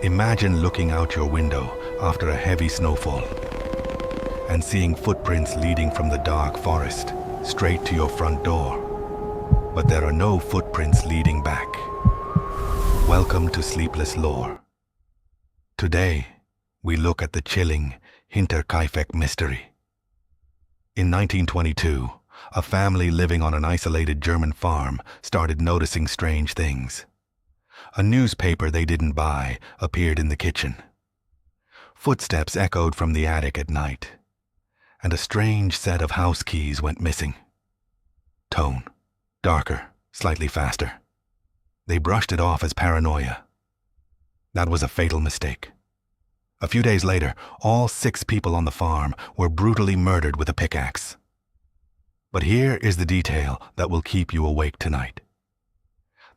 Imagine looking out your window after a heavy snowfall and seeing footprints leading from the dark forest straight to your front door. But there are no footprints leading back. Welcome to Sleepless Lore. Today, we look at the chilling Hinterkaifeck mystery. In 1922, a family living on an isolated German farm started noticing strange things. A newspaper they didn't buy appeared in the kitchen. Footsteps echoed from the attic at night, and a strange set of house keys went missing. Tone, darker, slightly faster. They brushed it off as paranoia. That was a fatal mistake. A few days later, all 6 people on the farm were brutally murdered with a pickaxe. But here is the detail that will keep you awake tonight.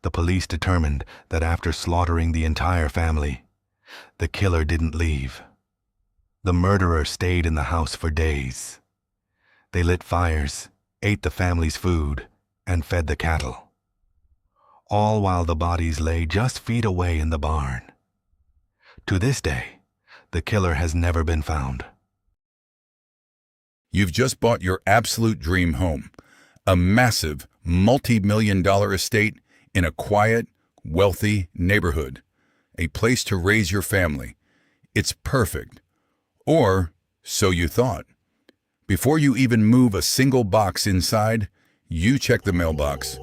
The police determined that after slaughtering the entire family, the killer didn't leave. The murderer stayed in the house for days. They lit fires, ate the family's food, and fed the cattle. All while the bodies lay just feet away in the barn. To this day, the killer has never been found. You've just bought your absolute dream home, a massive, multi-million-dollar estate in a quiet, wealthy neighborhood, a place to raise your family. It's perfect. Or so you thought. Before you even move a single box inside, you check the mailbox.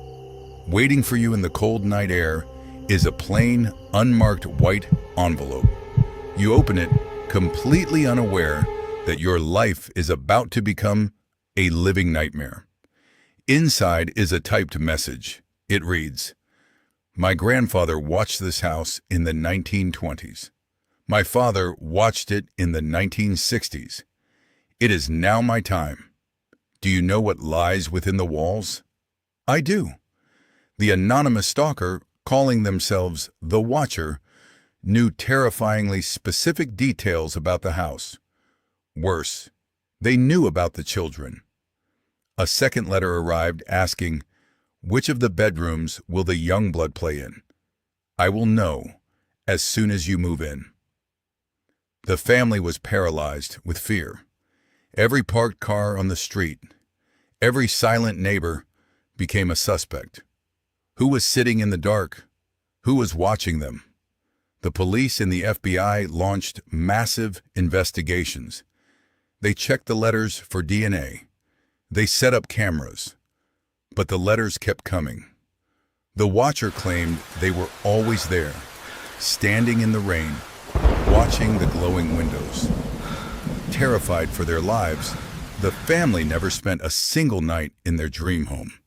Waiting for you in the cold night air is a plain, unmarked white envelope. You open it, completely unaware that your life is about to become a living nightmare. Inside is a typed message. It reads, "My grandfather watched this house in the 1920s. My father watched it in the 1960s. It is now my time. Do you know what lies within the walls?" I do. The anonymous stalker, calling themselves the Watcher, knew terrifyingly specific details about the house. Worse, they knew about the children. A second letter arrived asking, "Which of the bedrooms will the young blood play in? I will know as soon as you move in." The family was paralyzed with fear. Every parked car on the street, every silent neighbor became a suspect. Who was sitting in the dark? Who was watching them? The police and the FBI launched massive investigations. They checked the letters for DNA. They set up cameras. But the letters kept coming. The Watcher claimed they were always there, standing in the rain, watching the glowing windows. Terrified for their lives, the family never spent a single night in their dream home.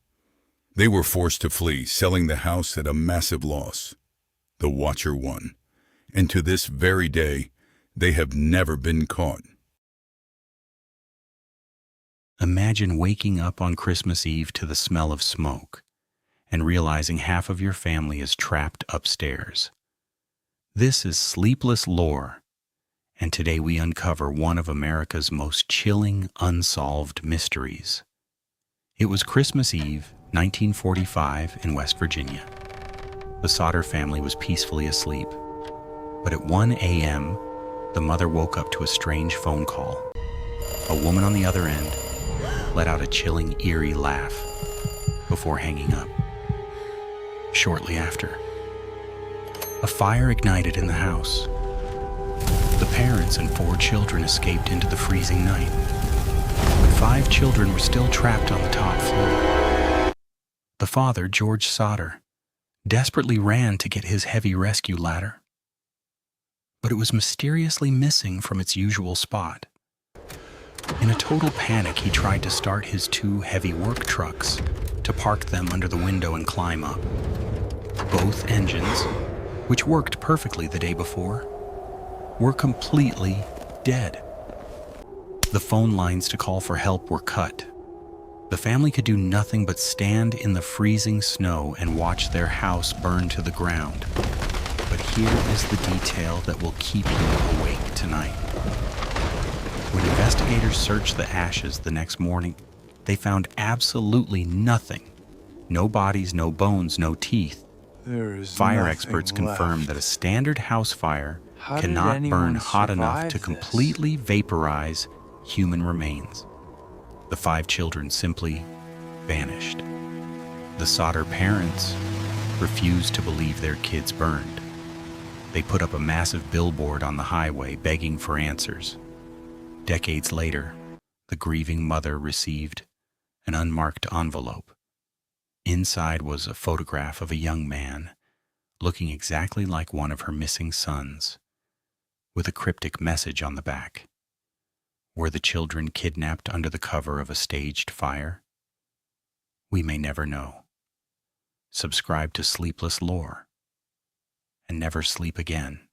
They were forced to flee, selling the house at a massive loss. The Watcher won, and to this very day, they have never been caught. Imagine waking up on Christmas Eve to the smell of smoke and realizing half of your family is trapped upstairs. This is Sleepless Lore, and today we uncover one of America's most chilling unsolved mysteries. It was Christmas Eve, 1945, in West Virginia. The Sodder family was peacefully asleep, but at 1 a.m., the mother woke up to a strange phone call. A woman on the other end let out a chilling, eerie laugh before hanging up. Shortly after, a fire ignited in the house. The parents and 4 children escaped into the freezing night, but 5 children were still trapped on the top floor. The father, George Sodder, desperately ran to get his heavy rescue ladder, but it was mysteriously missing from its usual spot. In a total panic, he tried to start his 2 heavy work trucks to park them under the window and climb up. Both engines, which worked perfectly the day before, were completely dead. The phone lines to call for help were cut. The family could do nothing but stand in the freezing snow and watch their house burn to the ground. But here is the detail that will keep you awake tonight. When investigators searched the ashes the next morning, they found absolutely nothing. No bodies, no bones, no teeth. Fire experts confirmed that a standard house fire How did cannot burn anyone hot enough survive to this? completely vaporize human remains. The 5 children simply vanished. The Sodder parents refused to believe their kids burned. They put up a massive billboard on the highway begging for answers. Decades later, the grieving mother received an unmarked envelope. Inside was a photograph of a young man looking exactly like one of her missing sons, with a cryptic message on the back. Were the children kidnapped under the cover of a staged fire? We may never know. Subscribe to Sleepless Lore and never sleep again.